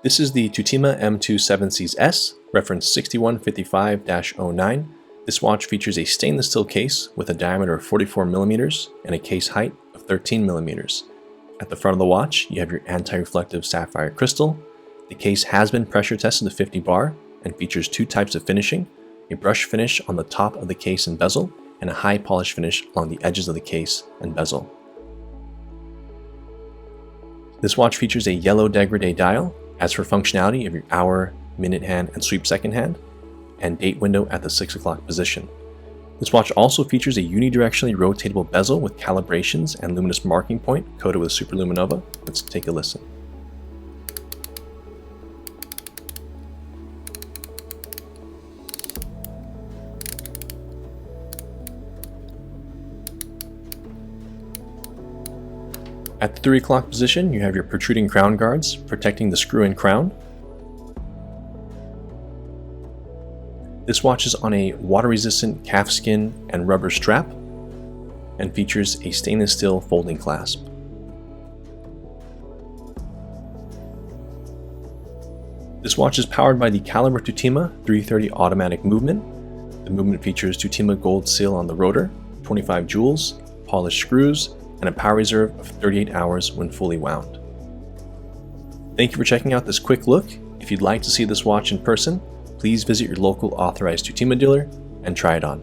This is the Tutima M27CS, reference 6155-09. This watch features a stainless steel case with a diameter of 44mm and a case height of 13mm. At the front of the watch, you have your anti-reflective sapphire crystal. The case has been pressure tested to 50 bar and features two types of finishing, a brush finish on the top of the case and bezel, and a high polish finish along the edges of the case and bezel. This watch features a yellow dégradé dial. As for functionality, of your hour, minute hand, and sweep second hand, and date window at the 6 o'clock position. This watch also features a unidirectionally rotatable bezel with calibrations and luminous marking point coated with superluminova. Let's take a listen. At the 3 o'clock position, you have your protruding crown guards protecting the screw-in crown. This watch is on a water-resistant calfskin and rubber strap and features a stainless steel folding clasp. This watch is powered by the caliber Tutima 330 automatic movement. The movement features Tutima gold seal on the rotor, 25 joules, polished screws, and a power reserve of 38 hours when fully wound. Thank you for checking out this quick look. If you'd like to see this watch in person, please visit your local authorized Tutima dealer and try it on.